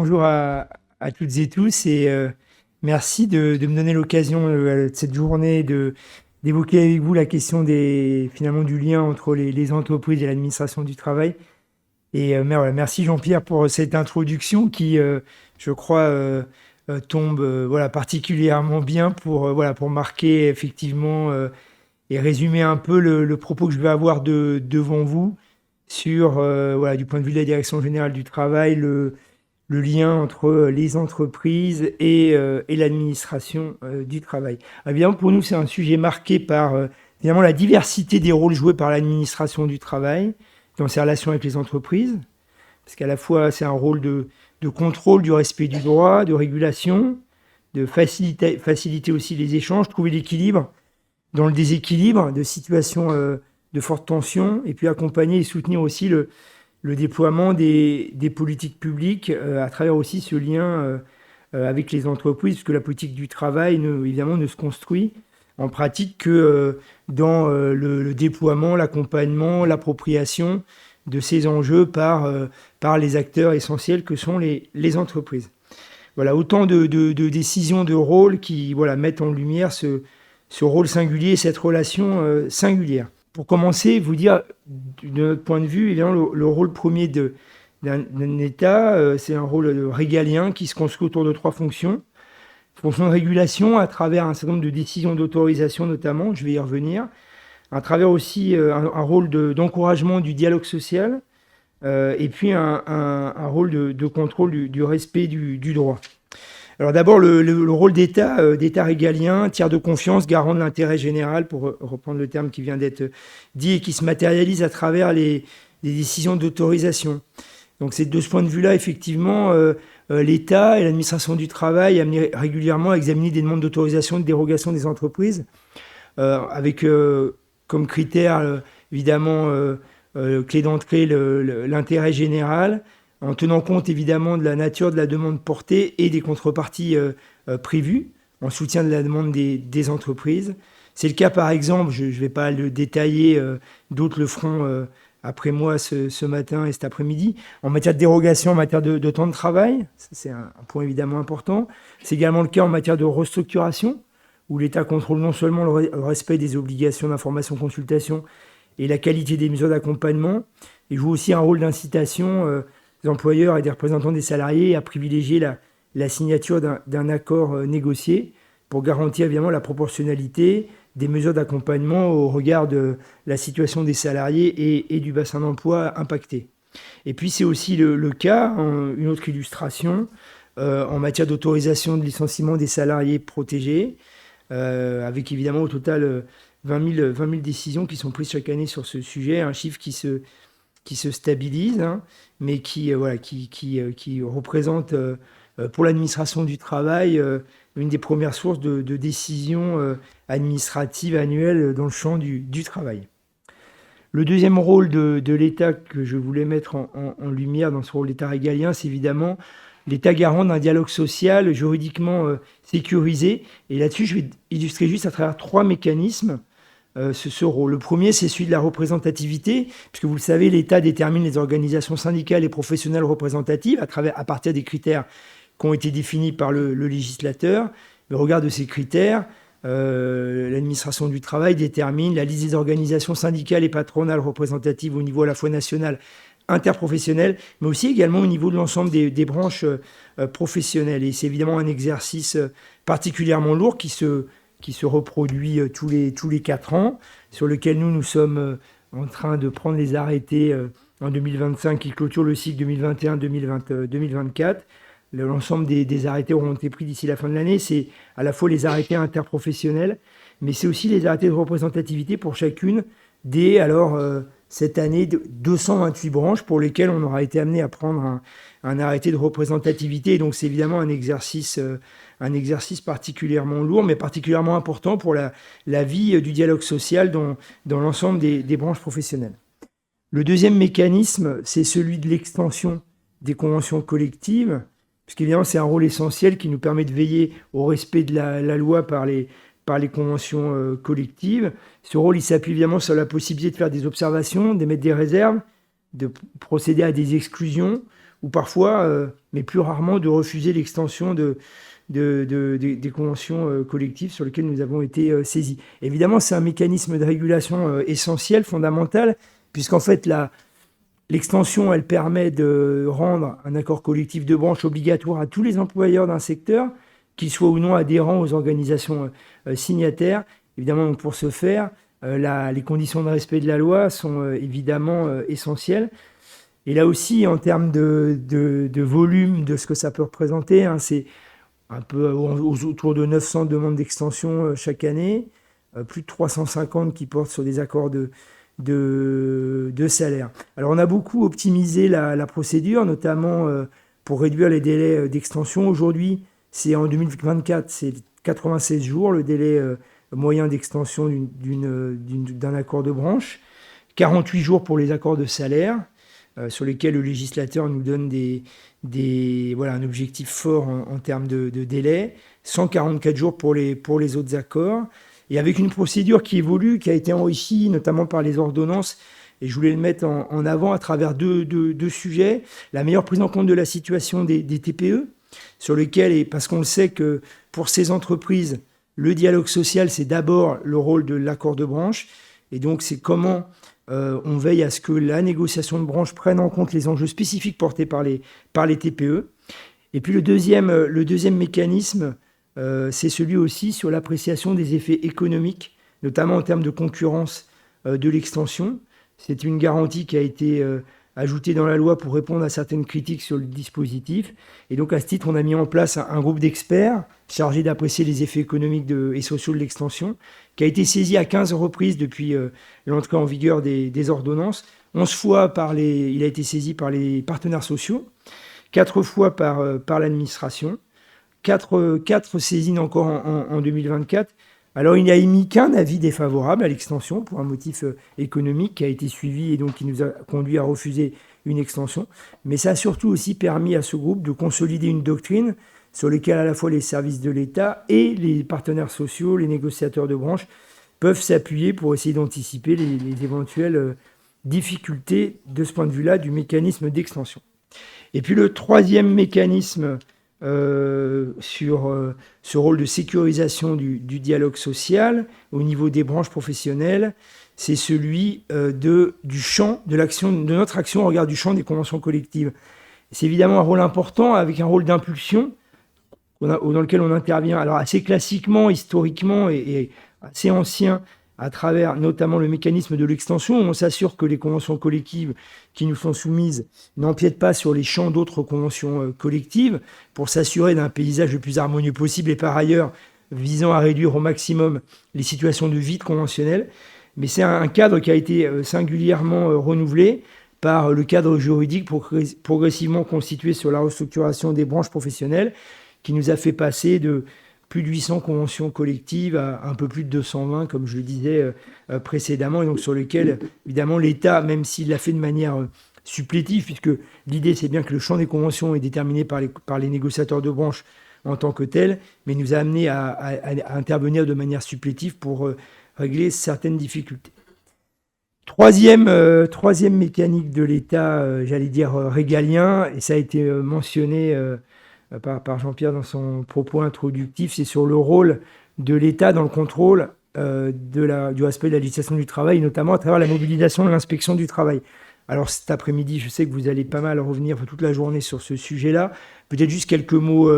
bonjour à toutes et tous et merci de me donner l'occasion de cette journée d'évoquer avec vous la question finalement du lien entre les entreprises et l'administration du travail. Et voilà, merci Jean-Pierre pour cette introduction qui, je crois, tombe voilà, particulièrement bien pour marquer effectivement et résumer un peu le propos que je vais avoir devant vous sur, voilà, du point de vue de la Direction générale du travail, le lien entre les entreprises et l'administration du travail. Évidemment, pour nous, c'est un sujet marqué par évidemment, la diversité des rôles joués par l'administration du travail dans ses relations avec les entreprises, parce qu'à la fois, c'est un rôle de contrôle du respect du droit, de régulation, de faciliter aussi les échanges, trouver l'équilibre dans le déséquilibre de situations de forte tension, et puis accompagner et soutenir aussi le déploiement des politiques publiques à travers aussi ce lien avec les entreprises, puisque la politique du travail, évidemment, ne se construit en pratique que dans le déploiement, l'accompagnement, l'appropriation de ces enjeux par les acteurs essentiels que sont les entreprises. Voilà, autant de décisions, de rôles qui mettent en lumière ce rôle singulier et cette relation singulière. Pour commencer, vous dire, de notre point de vue, évidemment, le rôle premier d'un État, c'est un rôle régalien qui se construit autour de 3 fonctions. Fonction de régulation à travers un certain nombre de décisions d'autorisation notamment, je vais y revenir, à travers aussi un rôle d'encouragement du dialogue social, et puis un rôle de contrôle du respect du droit. Alors d'abord, le rôle d'État régalien, tiers de confiance, garant de l'intérêt général, pour reprendre le terme qui vient d'être dit, et qui se matérialise à travers les décisions d'autorisation. Donc c'est de ce point de vue-là, effectivement, l'État et l'administration du travail amenent régulièrement à examiner des demandes d'autorisation, de dérogation des entreprises, avec comme critère, évidemment, clé d'entrée, l'intérêt général, en tenant compte évidemment de la nature de la demande portée et des contreparties prévues en soutien de la demande des entreprises. C'est le cas par exemple, je ne vais pas le détailler, d'autres le feront après moi ce matin et cet après-midi, en matière de dérogation, en matière de temps de travail, c'est un point évidemment important. C'est également le cas en matière de restructuration, où l'État contrôle non seulement le respect des obligations d'information-consultation et la qualité des mesures d'accompagnement, il joue aussi un rôle d'incitation des employeurs et des représentants des salariés à privilégier la signature d'un accord négocié pour garantir évidemment la proportionnalité des mesures d'accompagnement au regard de la situation des salariés et du bassin d'emploi impacté. Et puis c'est aussi le cas, une autre illustration, en matière d'autorisation de licenciement des salariés protégés, avec évidemment au total 20 000 décisions qui sont prises chaque année sur ce sujet, un chiffre qui se stabilise, hein, mais qui représente pour l'administration du travail une des premières sources de décisions administratives annuelles dans le champ du travail. Le deuxième rôle de l'État que je voulais mettre en lumière dans ce rôle d'État régalien, c'est évidemment l'État garant d'un dialogue social juridiquement sécurisé. Et là-dessus, je vais illustrer juste à travers 3 mécanismes ce rôle. Le premier, c'est celui de la représentativité, puisque vous le savez, l'État détermine les organisations syndicales et professionnelles représentatives à partir des critères qui ont été définis par le législateur. Au regard de ces critères, l'administration du travail détermine la liste des organisations syndicales et patronales représentatives au niveau à la fois national, interprofessionnel, mais aussi également au niveau de l'ensemble des branches professionnelles. Et c'est évidemment un exercice particulièrement lourd qui se reproduit tous les 4 ans, sur lequel nous sommes en train de prendre les arrêtés en 2025 qui clôturent le cycle 2021-2024. L'ensemble des arrêtés auront été pris d'ici la fin de l'année. C'est à la fois les arrêtés interprofessionnels, mais c'est aussi les arrêtés de représentativité pour chacune des, cette année, 228 branches pour lesquelles on aura été amené à prendre un arrêté de représentativité. Et donc c'est évidemment un exercice particulièrement lourd, mais particulièrement important pour la vie du dialogue social dans l'ensemble des branches professionnelles. Le deuxième mécanisme, c'est celui de l'extension des conventions collectives, puisqu'évidemment c'est un rôle essentiel qui nous permet de veiller au respect de la loi par les conventions collectives. Ce rôle, il s'appuie évidemment sur la possibilité de faire des observations, d'émettre des réserves, de procéder à des exclusions, ou parfois, mais plus rarement de refuser l'extension des conventions collectives sur lesquelles nous avons été saisis. Évidemment, c'est un mécanisme de régulation essentiel, fondamental, puisqu'en fait, l'extension, elle permet de rendre un accord collectif de branche obligatoire à tous les employeurs d'un secteur, qu'ils soient ou non adhérents aux organisations signataires. Évidemment, pour ce faire, les conditions de respect de la loi sont évidemment essentielles. Et là aussi, en termes de volume de ce que ça peut représenter, c'est un peu autour de 900 demandes d'extension chaque année, plus de 350 qui portent sur des accords de salaire. Alors, on a beaucoup optimisé la procédure, notamment pour réduire les délais d'extension. Aujourd'hui, c'est en 2024, c'est 96 jours, le délai moyen d'extension d'un accord de branche, 48 jours pour les accords de salaire, sur lesquels le législateur nous donne un objectif fort en termes de délai, 144 jours pour les autres accords, et avec une procédure qui évolue, qui a été enrichie notamment par les ordonnances, et je voulais le mettre en avant à travers deux sujets. La meilleure prise en compte de la situation des TPE, sur lesquels, et parce qu'on le sait que pour ces entreprises, le dialogue social, c'est d'abord le rôle de l'accord de branche, et donc c'est comment on veille à ce que la négociation de branche prenne en compte les enjeux spécifiques portés par les TPE. Et puis le deuxième mécanisme, c'est celui aussi sur l'appréciation des effets économiques, notamment en termes de concurrence de l'extension. C'est une garantie qui a été ajoutée dans la loi pour répondre à certaines critiques sur le dispositif. Et donc à ce titre, on a mis en place un groupe d'experts chargé d'apprécier les effets économiques et sociaux de l'extension, qui a été saisi à 15 reprises depuis l'entrée en vigueur des ordonnances. 11 fois il a été saisi par les partenaires sociaux, 4 fois par l'administration, 4 saisines encore en 2024. Alors, il n'y a émis qu'un avis défavorable à l'extension pour un motif économique qui a été suivi et donc qui nous a conduit à refuser une extension. Mais ça a surtout aussi permis à ce groupe de consolider une doctrine sur laquelle à la fois les services de l'État et les partenaires sociaux, les négociateurs de branche, peuvent s'appuyer pour essayer d'anticiper les éventuelles difficultés de ce point de vue-là du mécanisme d'extension. Et puis le troisième mécanisme sur ce rôle de sécurisation du dialogue social au niveau des branches professionnelles, c'est celui du champ de notre action au regard du champ des conventions collectives. C'est évidemment un rôle important avec un rôle d'impulsion dans lequel on intervient alors assez classiquement, historiquement et assez ancien à travers notamment le mécanisme de l'extension. On s'assure que les conventions collectives qui nous sont soumises n'empiètent pas sur les champs d'autres conventions collectives pour s'assurer d'un paysage le plus harmonieux possible et par ailleurs visant à réduire au maximum les situations de vide conventionnel. Mais c'est un cadre qui a été singulièrement renouvelé par le cadre juridique progressivement constitué sur la restructuration des branches professionnelles qui nous a fait passer de plus de 800 conventions collectives à un peu plus de 220, comme je le disais précédemment, et donc sur lesquelles, évidemment, l'État, même s'il l'a fait de manière supplétive, puisque l'idée, c'est bien que le champ des conventions est déterminé par les négociateurs de branche en tant que tel, mais nous a amené à intervenir de manière supplétive pour régler certaines difficultés. Troisième mécanique de l'État, j'allais dire régalien, et ça a été mentionné par Jean-Pierre dans son propos introductif, c'est sur le rôle de l'État dans le contrôle du respect de la législation du travail, notamment à travers la mobilisation de l'inspection du travail. Alors cet après-midi, je sais que vous allez pas mal revenir toute la journée sur ce sujet-là. Peut-être juste quelques mots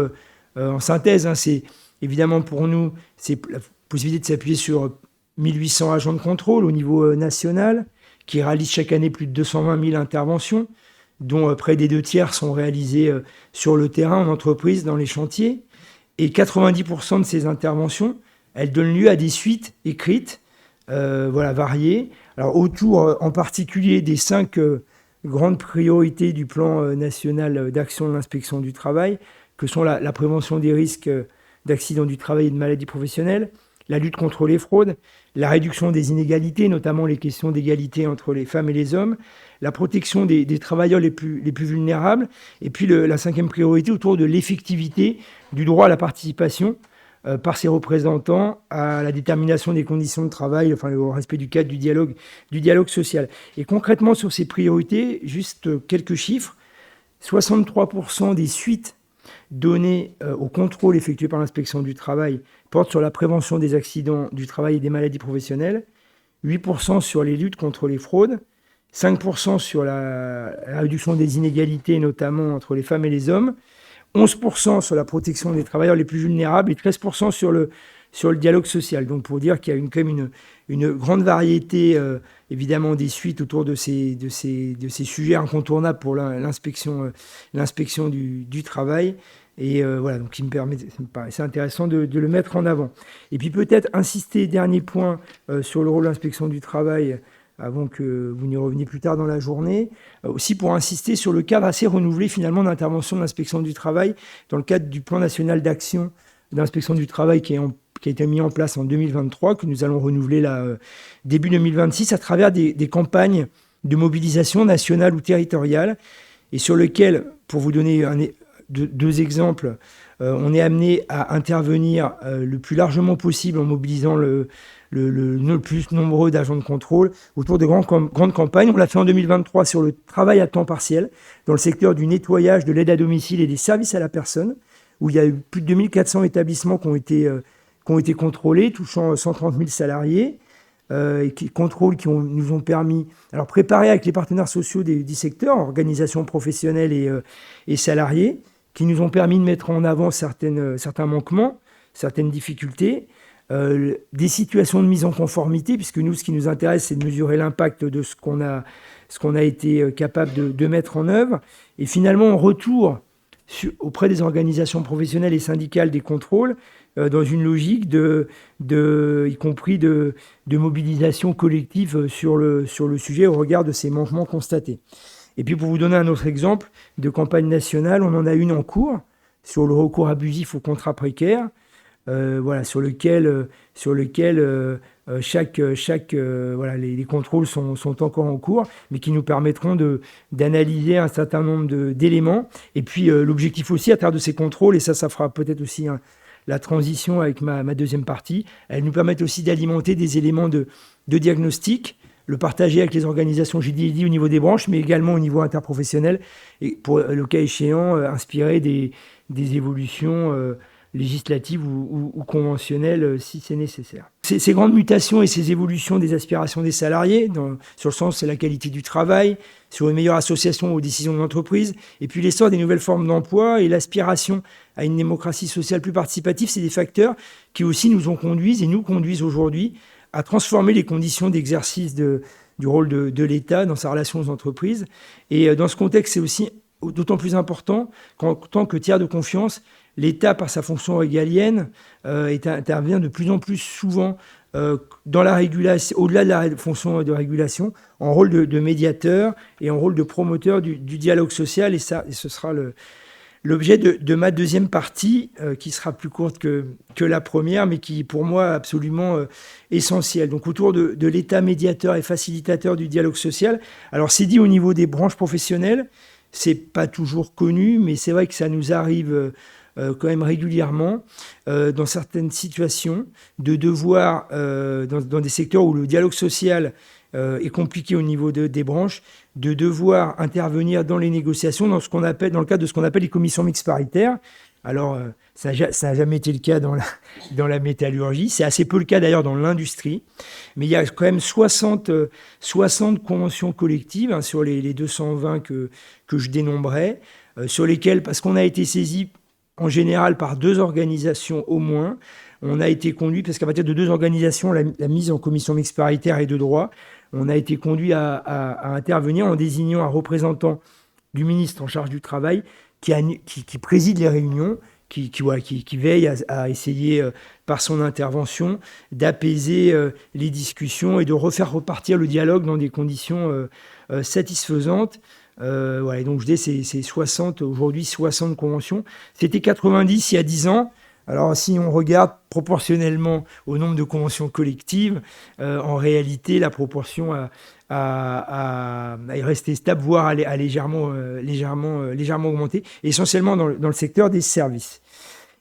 en synthèse. C'est évidemment pour nous, c'est la possibilité de s'appuyer sur 1800 agents de contrôle au niveau national qui réalisent chaque année plus de 220 000 interventions, dont près des 2 tiers sont réalisés sur le terrain, en entreprise, dans les chantiers. Et 90% de ces interventions, elles donnent lieu à des suites écrites, variées. Alors, autour, en particulier, des 5 grandes priorités du plan national d'action de l'inspection du travail, que sont la prévention des risques d'accidents du travail et de maladies professionnelles, la lutte contre les fraudes, la réduction des inégalités, notamment les questions d'égalité entre les femmes et les hommes, la protection des travailleurs les plus vulnérables, et puis la 5e priorité autour de l'effectivité du droit à la participation par ses représentants à la détermination des conditions de travail, au respect du cadre du dialogue social. Et concrètement, sur ces priorités, juste quelques chiffres. 63% des suites données au contrôle effectué par l'inspection du travail portent sur la prévention des accidents du travail et des maladies professionnelles, 8% sur les luttes contre les fraudes, 5% sur la réduction des inégalités, notamment entre les femmes et les hommes, 11% sur la protection des travailleurs les plus vulnérables et 13% sur le dialogue social. Donc pour dire qu'il y a quand même une grande variété, évidemment, des suites autour de ces sujets incontournables pour l'inspection du travail. Et voilà, donc ça me paraissait intéressant de le mettre en avant. Et puis peut-être insister, dernier point, sur le rôle de l'inspection du travail, avant que vous n'y reveniez plus tard dans la journée, aussi pour insister sur le cadre assez renouvelé finalement d'intervention de l'inspection du travail dans le cadre du plan national d'action d'inspection du travail qui a été mis en place en 2023, que nous allons renouveler début 2026 à travers des campagnes de mobilisation nationale ou territoriale, et sur lequel, pour vous donner deux exemples, on est amené à intervenir le plus largement possible en mobilisant le plus nombreux d'agents de contrôle autour de grandes campagnes. On l'a fait en 2023 sur le travail à temps partiel, dans le secteur du nettoyage, de l'aide à domicile et des services à la personne, où il y a eu plus de 2400 établissements qui ont été contrôlés, touchant 130 000 salariés, contrôles qui nous ont permis, alors préparés avec les partenaires sociaux du secteur, organisations professionnelles et salariés, qui nous ont permis de mettre en avant certains manquements, certaines difficultés, des situations de mise en conformité, puisque nous, ce qui nous intéresse, c'est de mesurer l'impact de ce qu'on a été capable de mettre en œuvre. Et finalement, en retour auprès des organisations professionnelles et syndicales des contrôles, dans une logique y compris de mobilisation collective sur le sujet au regard de ces manquements constatés. Et puis pour vous donner un autre exemple de campagne nationale, on en a une en cours sur le recours abusif aux contrats précaires, voilà, sur lequel les contrôles sont encore en cours, mais qui nous permettront d'analyser un certain nombre d'éléments. Et puis l'objectif aussi à travers de ces contrôles, et ça fera peut-être aussi la transition avec ma deuxième partie, elles nous permettent aussi d'alimenter des éléments de diagnostic, le partager avec les organisations, j'ai dit au niveau des branches, mais également au niveau interprofessionnel, et pour le cas échéant, inspirer des évolutions législatives ou conventionnelles si c'est nécessaire. Ces grandes mutations et ces évolutions des aspirations des salariés, sur le sens c'est la qualité du travail, sur une meilleure association aux décisions de l'entreprise, et puis l'essor des nouvelles formes d'emploi et l'aspiration à une démocratie sociale plus participative, c'est des facteurs qui aussi nous conduisent aujourd'hui à transformer les conditions d'exercice du rôle de l'État dans sa relation aux entreprises. Et dans ce contexte, c'est aussi d'autant plus important qu'en tant que tiers de confiance, l'État, par sa fonction régalienne, intervient de plus en plus souvent dans la régulation, au-delà de la fonction de régulation, en rôle de médiateur et en rôle de promoteur du dialogue social. Et ce sera l'objet de ma deuxième partie, qui sera plus courte que la première, mais qui, pour moi, est absolument essentielle. Donc, autour de l'État médiateur et facilitateur du dialogue social. Alors, c'est dit au niveau des branches professionnelles, c'est pas toujours connu, mais c'est vrai que ça nous arrive quand même régulièrement, dans certaines situations, de devoir, dans des secteurs où le dialogue social est compliqué au niveau des branches, de devoir intervenir dans les négociations dans le cadre de ce qu'on appelle les commissions mixtes paritaires. Alors, ça n'a jamais été le cas dans la métallurgie, c'est assez peu le cas d'ailleurs dans l'industrie, mais il y a quand même 60 conventions collectives sur les 220 que je dénombrais, sur lesquelles, parce qu'on a été saisi en général par 2 organisations au moins, on a été conduit, parce qu'à partir de 2 organisations, la mise en commission mixte paritaire est de droit, on a été conduit à intervenir en désignant un représentant du ministre en charge du travail qui préside les réunions, qui veille à essayer, par son intervention, d'apaiser les discussions et de refaire repartir le dialogue dans des conditions satisfaisantes. Et donc je dis c'est 60 aujourd'hui, 60 conventions. C'était 90 il y a 10 ans. Alors si on regarde proportionnellement au nombre de conventions collectives, en réalité la proportion est restée stable, voire a légèrement augmenté, essentiellement dans le secteur des services.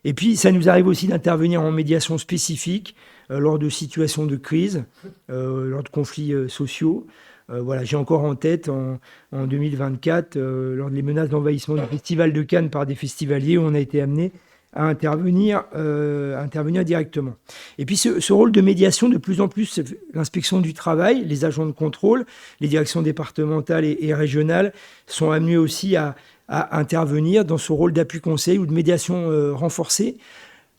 Et puis ça nous arrive aussi d'intervenir en médiation spécifique lors de situations de crise, lors de conflits sociaux. Voilà, j'ai encore en tête en 2024, lors des menaces d'envahissement du Festival de Cannes par des festivaliers, où on a été amené à intervenir directement. Et puis ce rôle de médiation, de plus en plus, l'inspection du travail, les agents de contrôle, les directions départementales et régionales sont amenés aussi à intervenir dans ce rôle d'appui conseil ou de médiation renforcée.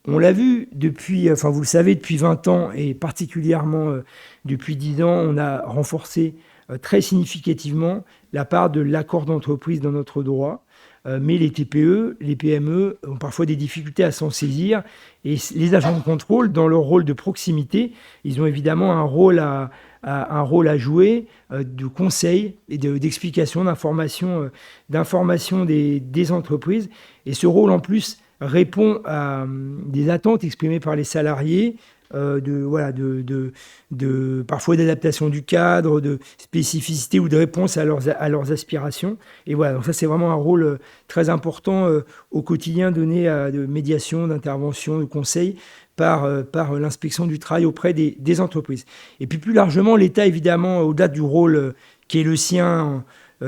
On l'a vu depuis, enfin vous le savez, depuis 20 ans et particulièrement depuis 10 ans, on a renforcé très significativement la part de l'accord d'entreprise dans notre droit. Mais les TPE, les PME ont parfois des difficultés à s'en saisir. Et les agents de contrôle, dans leur rôle de proximité, ils ont évidemment un rôle à jouer de conseil et d'explication, d'information des entreprises. Et ce rôle, en plus, répond à des attentes exprimées par les salariés, parfois d'adaptation du cadre, de spécificité ou de réponse à leurs aspirations. Et voilà, donc ça c'est vraiment un rôle très important au quotidien donné de médiation, d'intervention, de conseil par l'inspection du travail auprès des entreprises. Et puis plus largement, l'État évidemment, au-delà du rôle qui est le sien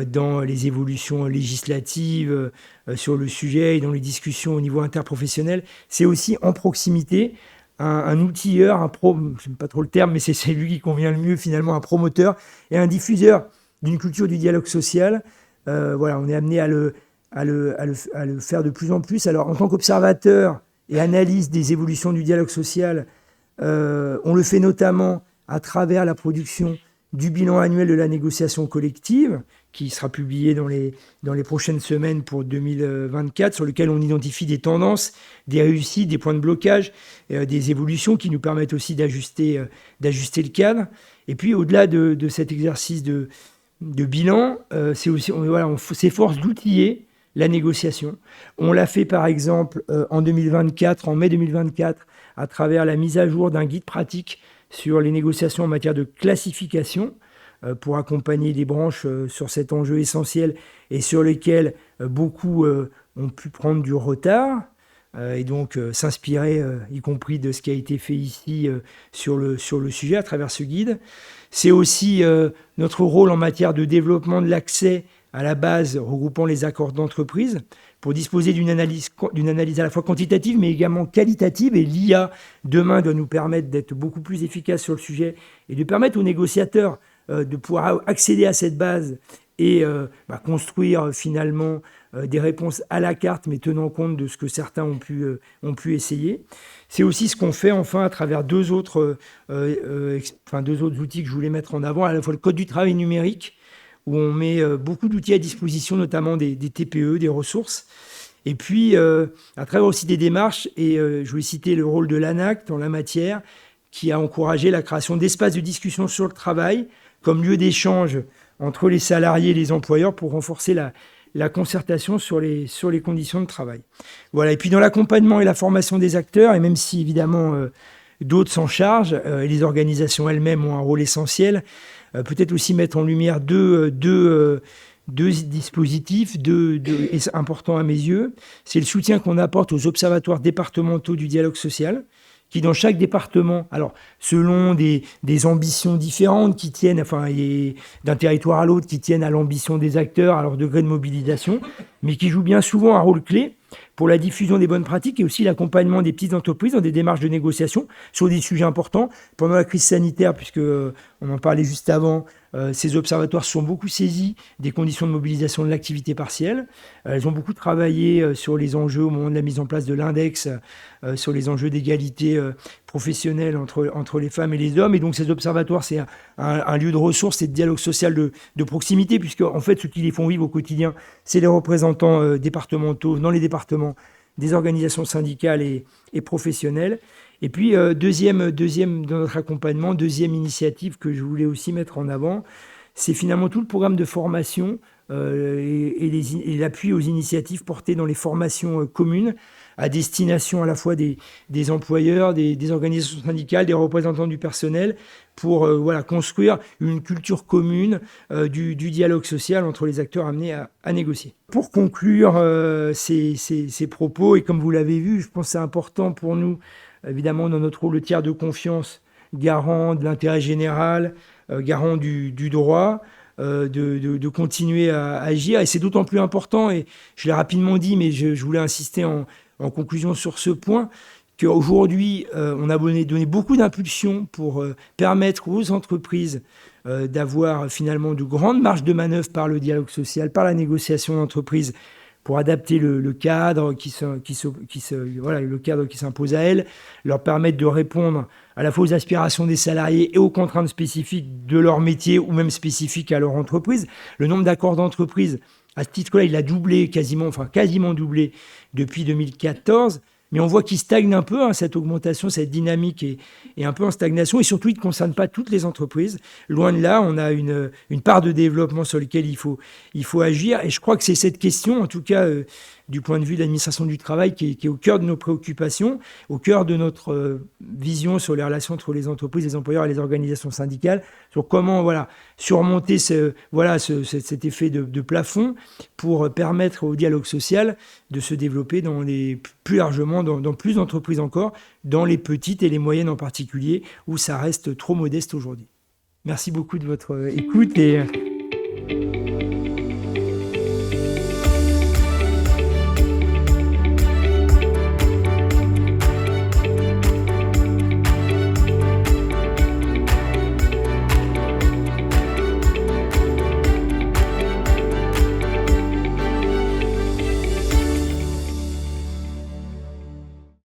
dans les évolutions législatives sur le sujet et dans les discussions au niveau interprofessionnel, c'est aussi en proximité un outilleur, je n'aime pas trop le terme, mais c'est lui qui convient le mieux finalement, un promoteur et un diffuseur d'une culture du dialogue social. Voilà, on est amené à le faire de plus en plus. Alors en tant qu'observateur et analyste des évolutions du dialogue social, on le fait notamment à travers la production du bilan annuel de la négociation collective, qui sera publié dans les prochaines semaines pour 2024, sur lequel on identifie des tendances, des réussites, des points de blocage, des évolutions qui nous permettent aussi d'ajuster le cadre. Et puis, au-delà de cet exercice de bilan, c'est aussi, on s'efforce d'outiller la négociation. On l'a fait, par exemple, en mai 2024, à travers la mise à jour d'un guide pratique sur les négociations en matière de classification, pour accompagner les branches sur cet enjeu essentiel et sur lequel beaucoup ont pu prendre du retard et donc s'inspirer, y compris de ce qui a été fait ici sur le sujet à travers ce guide. C'est aussi notre rôle en matière de développement de l'accès à la base regroupant les accords d'entreprise pour disposer d'une analyse à la fois quantitative mais également qualitative. Et l'IA, demain, doit nous permettre d'être beaucoup plus efficace sur le sujet et de permettre aux négociateurs de pouvoir accéder à cette base et construire finalement des réponses à la carte, mais tenant compte de ce que certains ont pu essayer. C'est aussi ce qu'on fait enfin à travers deux autres outils que je voulais mettre en avant, à la fois le Code du travail numérique, où on met beaucoup d'outils à disposition, notamment des TPE, des ressources. Et puis, à travers aussi des démarches, et je voulais citer le rôle de l'ANACT en la matière, qui a encouragé la création d'espaces de discussion sur le travail, comme lieu d'échange entre les salariés et les employeurs pour renforcer la concertation sur les conditions de travail. Voilà. Et puis dans l'accompagnement et la formation des acteurs, et même si évidemment d'autres s'en chargent, et les organisations elles-mêmes ont un rôle essentiel, peut-être aussi mettre en lumière deux dispositifs importants à mes yeux. C'est le soutien qu'on apporte aux observatoires départementaux du dialogue social, qui dans chaque département, alors selon des ambitions différentes qui tiennent, d'un territoire à l'autre, qui tiennent à l'ambition des acteurs, à leur degré de mobilisation, mais qui jouent bien souvent un rôle clé pour la diffusion des bonnes pratiques et aussi l'accompagnement des petites entreprises dans des démarches de négociation sur des sujets importants. Pendant la crise sanitaire, puisque on en parlait juste avant, ces observatoires sont beaucoup saisis des conditions de mobilisation de l'activité partielle. Elles ont beaucoup travaillé sur les enjeux au moment de la mise en place de l'index, sur les enjeux d'égalité professionnelle entre les femmes et les hommes. Et donc ces observatoires, c'est un lieu de ressources et de dialogue social de proximité, puisque en fait, ceux qui les font vivre au quotidien, c'est les représentants départementaux dans les départements, des organisations syndicales et professionnelles. Et puis, deuxième dans notre accompagnement, deuxième initiative que je voulais aussi mettre en avant, c'est finalement tout le programme de formation et l'appui aux initiatives portées dans les formations communes à destination à la fois des employeurs, des organisations syndicales, des représentants du personnel, pour construire une culture commune du dialogue social entre les acteurs amenés à négocier. Pour conclure ces propos, et comme vous l'avez vu, je pense que c'est important pour nous, évidemment, dans notre rôle de tiers de confiance, garant de l'intérêt général, garant du droit, de continuer à agir. Et c'est d'autant plus important, et je l'ai rapidement dit, mais je voulais insister en conclusion sur ce point, qu'aujourd'hui, on a donné beaucoup d'impulsions pour permettre aux entreprises d'avoir finalement de grandes marges de manœuvre par le dialogue social, par la négociation d'entreprise, pour adapter le cadre le cadre qui s'impose à elles, leur permettre de répondre à la fois aux aspirations des salariés et aux contraintes spécifiques de leur métier ou même spécifiques à leur entreprise. Le nombre d'accords d'entreprise, à ce titre-là, il a doublé quasiment doublé depuis 2014. Mais on voit qu'il stagne un peu, cette augmentation, cette dynamique est un peu en stagnation. Et surtout, il ne concerne pas toutes les entreprises. Loin de là, on a une part de développement sur laquelle il faut agir. Et je crois que c'est cette question, en tout cas du point de vue de l'administration du travail, qui est au cœur de nos préoccupations, au cœur de notre vision sur les relations entre les entreprises, les employeurs et les organisations syndicales, sur comment surmonter cet effet de plafond pour permettre au dialogue social de se développer plus largement dans plus d'entreprises encore, dans les petites et les moyennes en particulier, où ça reste trop modeste aujourd'hui. Merci beaucoup de votre écoute et